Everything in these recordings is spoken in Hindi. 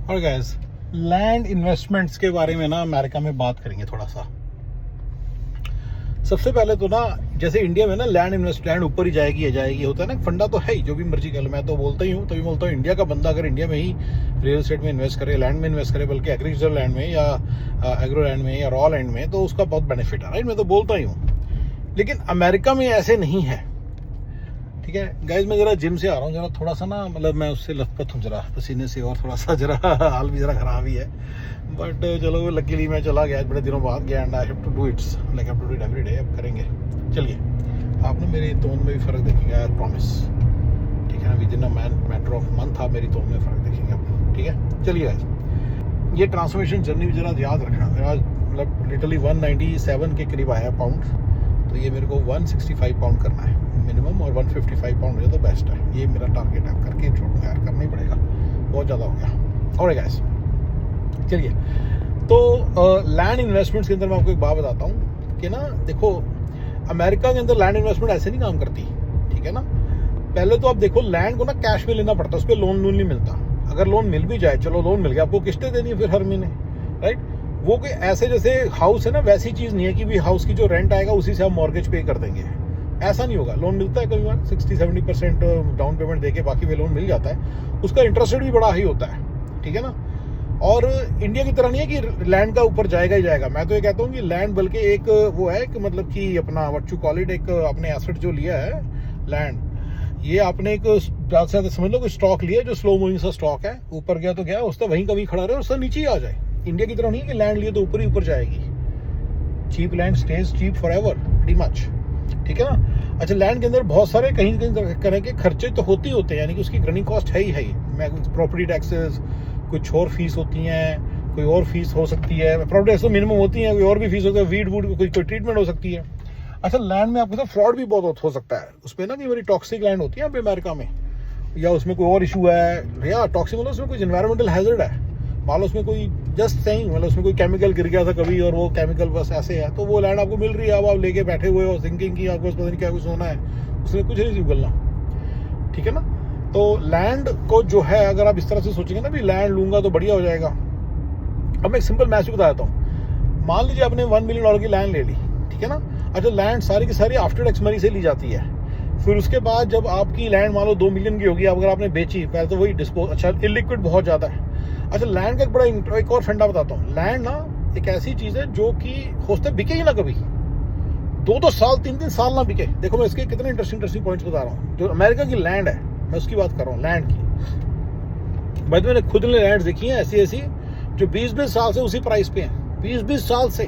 और गाइस, लैंड इन्वेस्टमेंट्स के बारे में ना अमेरिका में बात करेंगे थोड़ा सा। सबसे पहले तो ना, जैसे इंडिया में ना लैंड ऊपर ही जाएगी होता है ना, फंडा तो है ही, जो भी मर्जी कर लो। मैं तो बोलता ही हूँ, तभी बोलता हूँ इंडिया का बंदा अगर इंडिया में ही रियल एस्टेट में इन्वेस्ट करे, लैंड में इन्वेस्ट करे, बल्कि एग्रीकल्चर लैंड में या एग्रो लैंड में या रॉ लैंड में, तो उसका बहुत बेनिफिट है, राइट। मैं तो बोलता ही हूँ, लेकिन अमेरिका में ऐसे नहीं है, ठीक है गाइज। मैं जरा जिम से आ रहा हूँ, जरा थोड़ा सा ना, मतलब मैं उससे लथपथ हूँ जरा पसीने से, और थोड़ा सा जरा हाल भी जरा खराब ही है, बट चलो लकीली मैं चला गया बड़े दिनों बाद गया, and I have to do its like have to do it every day. अब करेंगे, चलिए। आप ना मेरी टोन में भी फ़र्क देखेंगे, आई प्रॉमिस, ठीक है ना। With in a matter of month आप मेरी टोन में फ़र्क देखेंगे आप, ठीक है। चलिए गाइज, ये ट्रांसफॉर्मेशन जर्नी भी जरा याद रखना। मेरा मतलब लिटरली 197 के करीब आया पाउंड, तो ये मेरे को 165 पाउंड करना है मिनिमम, और 155 पाउंड है तो बेस्ट है। ये मेरा टारगेट है, करके छोड़ूंगा यार, करना ही पड़ेगा, बहुत ज़्यादा हो गया। और गाइस चलिए, तो लैंड इन्वेस्टमेंट्स के अंदर मैं आपको एक बात बताता हूँ कि ना, देखो अमेरिका के अंदर लैंड इन्वेस्टमेंट ऐसे नहीं काम करती, ठीक है ना। पहले तो आप देखो, लैंड को ना कैश में लेना पड़ता है, उस पर लोन नहीं मिलता। अगर लोन मिल भी जाए, चलो लोन मिल गया, आपको किस्तें देनी है फिर हर महीने, राइट। वो कोई ऐसे जैसे हाउस है ना, वैसी चीज़ नहीं है कि भी हाउस की जो रेंट आएगा उसी से आप मॉर्गेज पे कर देंगे, ऐसा नहीं होगा। लोन मिलता है कई बार 60-70% डाउन पेमेंट देके बाकी वे लोन मिल जाता है, उसका इंटरेस्ट रेट भी बड़ा हाई होता है, ठीक है ना। और इंडिया की तरह नहीं है कि लैंड का ऊपर जाएगा ही जाएगा। मैं तो ये कहता हूँ कि लैंड बल्कि एक वो है कि मतलब कि अपना व्हाट यू कॉल इट, एक अपने एसेट जो लिया है लैंड, ये आपने एक ज़्यादा से समझ लो कि स्टॉक लिया जो स्लो मूविंग सा स्टॉक है, ऊपर गया तो गया, उससे वहीं कभी खड़ा रहे और उससे नीचे ही आ जाए। इंडिया की तरह नहीं है कि लैंड लिए तो ऊपर ही ऊपर जाएगी। Cheap land stays cheap forever pretty much, ठीक है ना। अच्छा, लैंड के अंदर बहुत सारे कहीं तरह के खर्चे तो होते ही होते हैं, यानी कि उसकी रनिंग कॉस्ट है ही। मैं प्रॉपर्टी टैक्सेस, कुछ और फीस होती हैं, कोई और फीस हो सकती है, प्रॉपर्टी टैक्स तो मिनिमम होती है, कोई और भी फीस होती है, वीड वूड कोई ट्रीटमेंट हो सकती है। अच्छा, लैंड में आपके साथ फ्रॉड भी बहुत हो सकता है उसमें ना, कि मेरी टॉक्सिक लैंड होती है यहाँ पे अमेरिका में, या उसमें कोई और इशू है, या टॉक्सिक मतलब उसमें कोई एनवायरमेंटल हैजर्ड है, मान लो उसमें कोई जस्ट सही, मतलब उसमें कोई केमिकल गिर गया था कभी और वो केमिकल बस ऐसे है, तो वो लैंड आपको मिल रही है, अब आप लेके बैठे हुए हो थिंकिंग की आपको पता नहीं क्या कुछ होना है, उसमें कुछ नहीं उगलना, ठीक है ना। तो लैंड को जो है, अगर आप इस तरह से सोचेंगे ना भी लैंड लूंगा तो बढ़िया हो जाएगा। अब मैं एक सिंपल मैच बता देता हूँ। मान लीजिए आपने $1 मिलियन की लैंड ले ली, ठीक है ना। अच्छा, लैंड सारी की सारी आफ्टर टैक्स मनी से ली जाती है, फिर उसके बाद जब आपकी लैंड मान लो 2 मिलियन की होगी, अगर आपने बेची, पहले तो वही डिस्पोज, अच्छा इलिक्विड बहुत ज़्यादा है। अच्छा, लैंड का एक बड़ा एक और फंडा बताता हूँ। लैंड ना एक ऐसी चीज़ है जो कि हो सकता है बिके ही ना कभी, 2-2 साल 3-3 साल ना बिके। देखो मैं इसके कितने इंटरेस्टिंग पॉइंट्स बता रहा हूँ। जो अमेरिका की लैंड है, मैं उसकी बात कर रहा हूँ, लैंड की। भाई मैंने खुद ने लैंड देखी है ऐसी जो 20-20 साल से उसी प्राइस पे हैं, 20-20 साल से,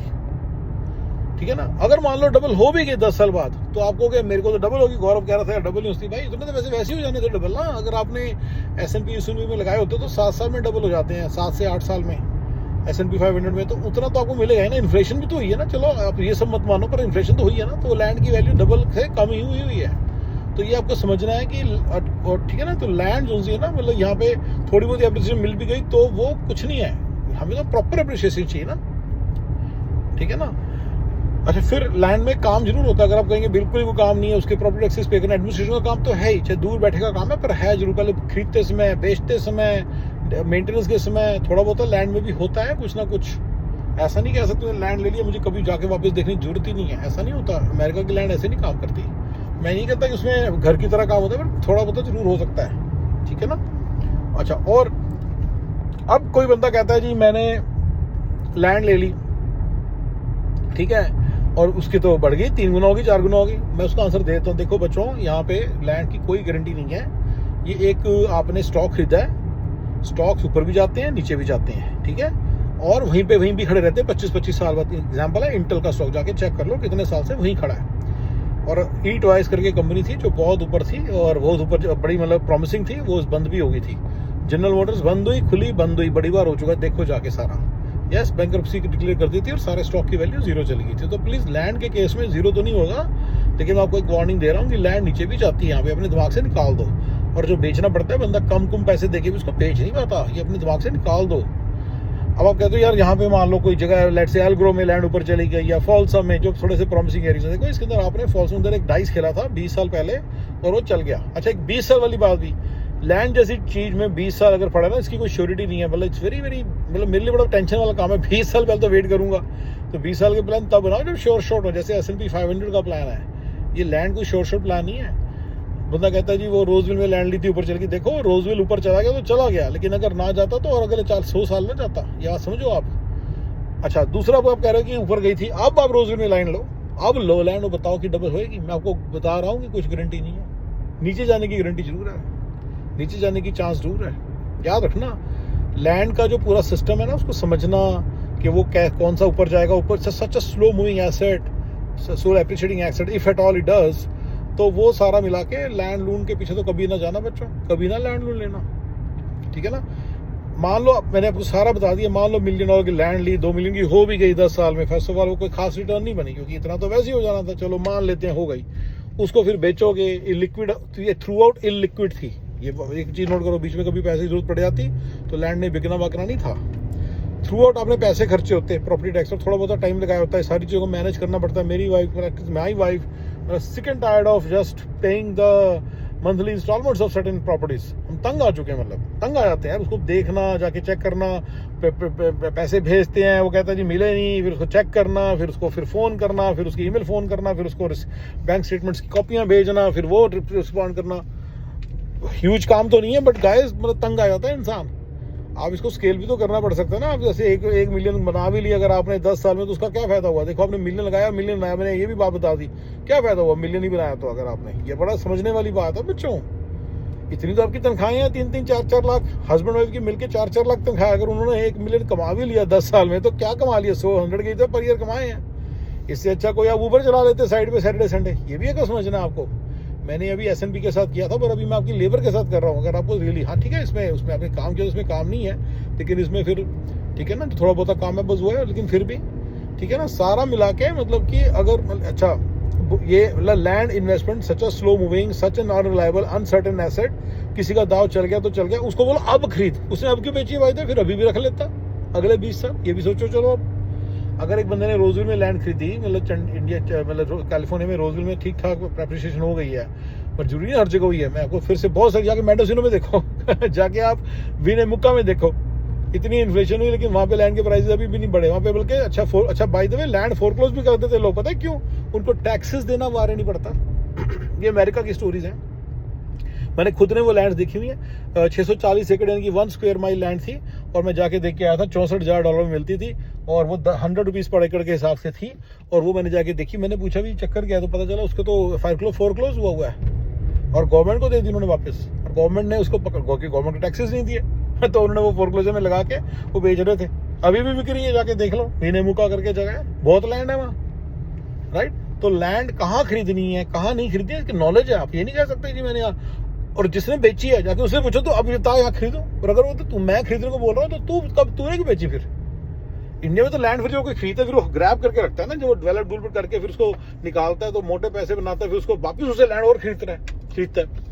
ठीक है ना। अगर मान लो डबल हो भी गई 10 साल बाद, तो आपको क्या, मेरे को तो डबल होगी, गौरव कह रहा था डबल नहीं होती। भाई इतने तो वैसे ही हो जाने थे डबल ना। अगर आपने S&P में लगाए होते तो 7 साल में डबल हो जाते हैं, 7 से 8 साल में S&P 500 में, तो उतना तो आपको मिलेगा ही ना। इन्फ्लेशन भी तो हुई है ना, चलो आप ये सब मत मानो, पर इन्फ्लेशन तो हुई है ना, तो लैंड की वैल्यू डबल से कम ही हुई है। तो ये आपको समझना है कि, ठीक है ना। तो लैंड जो है ना, मतलब यहाँ पे थोड़ी बहुत एप्रिसिएशन मिल भी गई तो वो कुछ नहीं है, हमें तो प्रॉपर एप्रिसिएशन चाहिए ना, ठीक है ना। अच्छा, फिर लैंड में काम जरूर होता है। अगर आप कहेंगे बिल्कुल ही वो काम नहीं है, उसके प्रॉपर्टी टैक्सेस पे करना, एडमिनिस्ट्रेशन का काम तो है ही, चाहे दूर बैठे का काम है, पर है जरूर। पहले खरीदते समय, बेचते समय, मेंटेनेंस के समय थोड़ा बहुत लैंड में भी होता है कुछ ना कुछ। ऐसा नहीं कह सकते लैंड ले लिया मुझे कभी जाके वापस देखने की जरूरत ही नहीं है, ऐसा नहीं होता। अमेरिका की लैंड ऐसे नहीं काम करती। मैं नहीं कहता कि उसमें घर की तरह काम होता है, पर थोड़ा बहुत जरूर हो सकता है, ठीक है ना। अच्छा, और अब कोई बंदा कहता है जी मैंने लैंड ले ली, ठीक है, और उसकी तो बढ़ गई, 3 गुना होगी, 4 गुना होगी। मैं उसका आंसर देता हूँ। देखो बच्चों, यहाँ पे लैंड की कोई गारंटी नहीं है। ये एक आपने स्टॉक खरीदा है, स्टॉक्स ऊपर भी जाते हैं नीचे भी जाते हैं, ठीक है, और वहीं भी खड़े रहते हैं 25-25 साल बाद। एग्जाम्पल है इंटेल का स्टॉक, जाके चेक कर लो कितने साल से वहीं खड़ा है। और ईटवाइस करके कंपनी थी जो बहुत ऊपर थी, और बहुत ऊपर बड़ी मतलब प्रॉमिसिंग थी, वो बंद भी हो गई थी। जनरल मोटर्स बंद हुई, खुली, बंद हुई, बड़ी बार हो चुका है, देखो जाके सारा। यस, बैंक्रप्सी डिक्लेयर कर दी थी और सारे स्टॉक की वैल्यू 0 चली गई थी। तो प्लीज़ लैंड के केस में 0 तो नहीं होगा, लेकिन मैं आपको एक वार्निंग दे रहा हूँ कि लैंड नीचे भी जाती है, यहाँ पे अपने दिमाग से निकाल दो। और जो बेचना पड़ता है, बंदा कम पैसे देके भी उसको बेच नहीं पाता, ये अपने दिमाग से निकाल दो। अब आप कहते हो यार यहाँ पे मान लो कोई जगह, लेट्स से एल्ग्रो में लैंड ऊपर चली गई, या फॉल्सा में जो थोड़े से प्रॉमिसिंग एरिया। देखो इसके अंदर आपने फॉल्स में अंदर एक डाइस खेला था 20 साल पहले और वो चल गया। अच्छा, एक 20 साल वाली बात भी, लैंड जैसी चीज में 20 साल अगर पड़ा ना, इसकी कोई श्योरिटी नहीं है। मतलब इट्स वेरी वेरी, मतलब मेरे लिए बड़ा टेंशन वाला काम है। 20 साल पहले तो वेट करूंगा, तो 20 साल के प्लान तब बनाओ जब श्योर शॉर्ट हो। जैसे S&P 500 का प्लान है, ये लैंड कोई श्योर शॉर्ट प्लान नहीं है। बंदा कहता है जी वो रोजविल में लैंड ली थी, ऊपर चल गई। देखो रोजविल ऊपर चला गया तो चला गया, लेकिन अगर ना जाता तो और अगले 400 साल में जाता। या समझो आप। अच्छा, दूसरा आप कह रहे हो कि ऊपर गई थी, अब आप रोजविल में लैंड लो, अब लो लैंड और बताओ कि डबल होएगी। मैं आपको बता रहा हूँ कि कुछ गारंटी नहीं है। नीचे जाने की गारंटी जरूर है, नीचे जाने की चांस जरूर है। याद रखना, लैंड का जो पूरा सिस्टम है ना, उसको समझना कि वो कौन सा ऊपर जाएगा। ऊपर such a slow moving asset, slow appreciating asset, if at all it does, तो वो सारा मिला के लैंड लून के पीछे तो कभी ना जाना बच्चों, कभी ना लैंड लून लेना, ठीक है ना। मान लो मैंने आपको सारा बता दिया, मान लो $1 मिलियन की लैंड ली, 2 मिलियन की हो भी गई 10 साल में। फर्स्ट ऑफ ऑल वो कोई खास रिटर्न नहीं बनी, क्योंकि इतना तो वैसे ही हो जाना था। चलो मान लेते हैं हो गई, उसको फिर बेचोगे इलिक्विड, तो ये थ्रू आउट इलिक्विड थी। ये एक चीज नोट करो, बीच में कभी पैसे की जरूरत पड़ जाती तो लैंड ने बिकना बकना नहीं था। थ्रू आउट आपने पैसे खर्चे होते हैं, प्रॉपर्टी टैक्स पर थोड़ा बहुत टाइम लगाया होता है, सारी चीज़ों को मैनेज करना पड़ता है। मेरी wife, my wife sick and tired of just paying the monthly instalments of certain properties. हम तंग आ चुके हैं, मतलब तंग आ जाते हैं उसको देखना, जाके चेक करना। पैसे भेजते हैं, वो कहता है जी मिले नहीं, फिर उसको चेक करना, फिर उसको फिर फ़ोन करना, फिर उसकी ईमेल फ़ोन करना, फिर उसको बैंक स्टेटमेंट्स की कॉपियाँ भेजना, फिर वो रिस्पॉन्ड करना। ह्यूज काम तो नहीं है, बट गाइस मतलब तंग आ जाता है इंसान। आप इसको स्केल भी तो करना पड़ सकता है ना। आप जैसे एक मिलियन बना भी लिया अगर आपने 10 साल में, तो उसका क्या फायदा हुआ। देखो आपने मिलियन लगाया, मिलियन बनाया, मैंने ये भी बात बता दी, क्या फायदा हुआ मिलियन ही बनाया तो। अगर आपने, ये बड़ा समझने वाली बात है बच्चों। इतनी तो आपकी तनख्वाहें हैं, 3-3, 4-4 लाख, हस्बैंड वाइफ की मिलकर 4-4 लाख तनख्वाह। अगर उन्होंने 1 मिलियन कमा भी लिया 10 साल में, तो क्या कमा लिया, 100 के तो पर ईयर कमाए हैं। इससे अच्छा कोई आप ऊबर चला लेते साइड पे सैटरडे संडे। ये भी एक समझना आपको। मैंने अभी S&P के साथ किया था, पर अभी मैं आपकी लेबर के साथ कर रहा हूँ। अगर आपको रियली, हाँ ठीक है, इसमें उसमें आपने काम किया, उसमें काम नहीं है, लेकिन इसमें फिर ठीक है ना, थोड़ा बहुत काम है बस वो है, लेकिन फिर भी ठीक है ना। सारा मिला के मतलब कि अगर अच्छा ये land investment such a slow moving, such an non reliable uncertain asset, किसी का दाव चल गया तो चल गया, उसको बोलो अब खरीद। उसने अब क्यों बेची भाई, फिर अभी भी रख लेता अगले 20 साल। ये भी सोचो। चलो अब अगर एक बंदे ने रोजविल में लैंड खरीदी, मतलब इंडिया, मतलब कैलिफोर्निया में रोजविल में ठीक ठाक एप्रिसिएशन हो गई है, पर जरूरी नहीं हर जगह हुई है। मैं आपको फिर से बहुत सारी जाके मेंडोसिनो में देखो जाके आप विनेमुक्का में देखो, इतनी इन्फ्लेशन हुई, लेकिन वहाँ पे लैंड के प्राइसेस अभी भी नहीं बढ़े वहाँ पे, बल्कि अच्छा by the way land foreclose भी कर देते लोग। पता है क्यों? उनको टैक्सेस देना वारे नहीं पड़ता। ये अमेरिका की स्टोरीज हैं, मैंने खुद ने वो लैंड देखी हुई है। 640 एकड़ यानी कि 1 स्क्वायर माइल लैंड थी, और मैं जाके देख के आया था। $64,000 में मिलती थी, और वो 100 रुपीज़ पर एकड़ के हिसाब से थी। और वो मैंने जाके देखी, मैंने पूछा भी चक्कर क्या है, तो पता चला उसके तो फोरक्लोज हुआ है, और गवर्नमेंट को दे दी उन्होंने वापस। और गवर्नमेंट ने उसको पकड़, क्योंकि गवर्नमेंट को टैक्सेस नहीं दिए तो उन्होंने वो फोरक्लोजर में लगा के वो बेच रहे थे। अभी भी बिक रही है, जाके देख लो, विनेमुक्का करके जगह है, बहुत लैंड है वहाँ, राइट। तो लैंड कहाँ खरीदनी है, कहाँ नहीं खरीदनी है, इसकी नॉलेज है। आप ये नहीं कह सकते जी मैंने और जिसने बेची है जाके उससे पूछो तो अब बता यहाँ खरीदो। और अगर वो तो मैं खरीदने को बोल रहा हूँ, तो तूने क्यों बेची फिर? इंडिया में तो लैंड फिर जो कोई खरीदता है, फिर वो ग्रैब करके रखता है ना, जो डेवलप करके फिर उसको निकालता है, तो मोटे पैसे बनाता है, फिर उसको वापिस उसे लैंड और खरीदता है।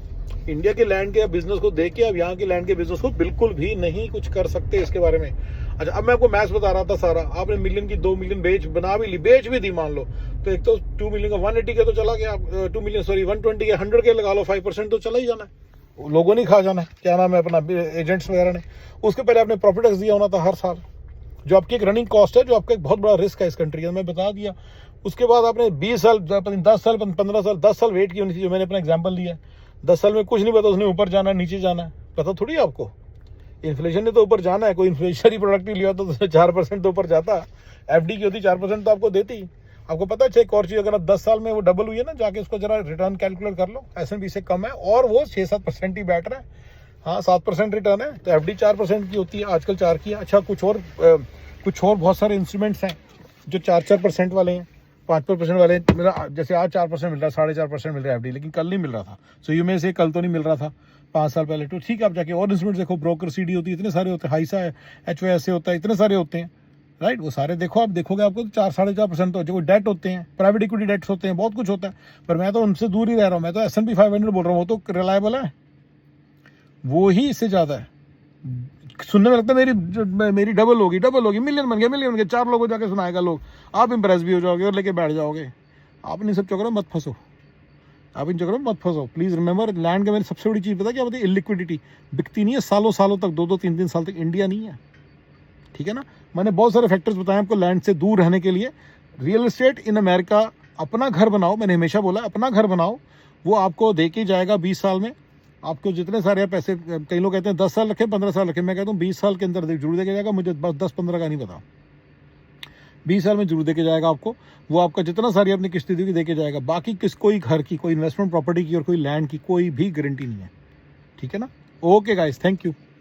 इंडिया के लैंड के बिजनेस को देख के अब यहाँ के लैंड के बिजनेस को बिल्कुल भी नहीं कुछ कर सकते इसके बारे में। अच्छा, अब मैं आपको मैथ्स बता रहा था सारा। आपने मिलियन की 2 मिलियन बेच भी दी मान लो, तो एक तो 2 मिलियन का 180 के तो चला गया, 120 के 100 के लगा लो, 5% तो चला ही जाना है। लोगों ने खा जाना है, क्या नाम है अपना, एजेंट्स वगैरह ने। उसके पहले आपने प्रॉफिट टैक्स दिया होना था हर साल, जो आपकी एक रनिंग कॉस्ट है, जो आपका एक बहुत बड़ा रिस्क है इस कंट्री का, मैं बता दिया। उसके बाद आपने 20 साल, 10 साल, 15 साल, 10 साल वेट की होनी थी, जो मैंने अपना एग्जाम्पल दिया। 10 साल में कुछ नहीं पता, उसने ऊपर जाना है नीचे जाना है, पता थोड़ी है आपको। इन्फ्लेशन ने तो ऊपर जाना है, कोई इन्फ्लेशनरी प्रोडक्ट लिया तो 4% तो ऊपर जाता। FD की होती 4% तो आपको देती। आपको पता है एक और चीज़, अगर आप 10 साल में वो डबल हुई है ना, जाके उसको जरा रिटर्न कैलकुलेट कर लो, S&P से कम है, और वो 6-7% ही बैठ रहा है। हाँ 7% रिटर्न है, तो FD 4% की होती है, आजकल 4 की है। अच्छा, कुछ और बहुत सारे इंस्ट्रूमेंट्स हैं जो 4% वाले हैं, 5% वाले। मेरा जैसे आज 4% मिल रहा है, 4.5% मिल रहा है FD, लेकिन कल नहीं मिल रहा था। सो यू में से कल तो नहीं मिल रहा था 5 साल पहले, तो ठीक है। आप जाके और इंस्ट्रूमेंट देखो, ब्रोकर CD होती है, इतने सारे होते हैं, हाइसा है, HOS होता है, इतने सारे होते हैं, राइट। वो सारे देखो, आप देखोगे आपको तो 4-4.5% तो जो डेट होते हैं, प्राइवेट इक्विटी डेट्स होते हैं, बहुत कुछ होता है। पर मैं तो उनसे दूर ही रह रहा हूँ, मैं तो S&P 500 बोल रहा हूँ, वो तो रिलायबल है, वो ही इससे ज़्यादा है। सुनने में लगता है मेरी डबल होगी, मिलियन बन गया, 4 लोगों जाके सुनाएगा लोग, आप इंप्रेस भी हो जाओगे और लेके बैठ जाओगे। आप नहीं सब चक्करों में मत फंसो। आप इन जगहों में मत फंसो प्लीज़। रिमेंबर, लैंड का मेरी सबसे बड़ी चीज़ पता क्या होती है? इलिक्विडिटी। बिकती नहीं है सालों सालों तक, 2-2 3-3 साल तक। इंडिया नहीं है, ठीक है ना। मैंने बहुत सारे फैक्टर्स बताए आपको लैंड से दूर रहने के लिए। रियल एस्टेट इन अमेरिका, अपना घर बनाओ, मैंने हमेशा बोला अपना घर बनाओ, वो आपको दे के जाएगा 20 साल में। आपको जितने सारे पैसे, कई लोग कहते हैं 10 साल रखें 15 साल रखें, मैं कहता हूँ 20 साल के अंदर जरूर दे के जाएगा। मुझे बस 10-15 का नहीं पता, 20 साल में जरूर दे के जाएगा आपको। वो आपका जितना सारी अपनी किस्ती दी दे के जाएगा। बाकी कोई घर की, कोई इन्वेस्टमेंट प्रॉपर्टी की और कोई लैंड की कोई भी गारंटी नहीं है, ठीक है ना। Okay guys, thank you.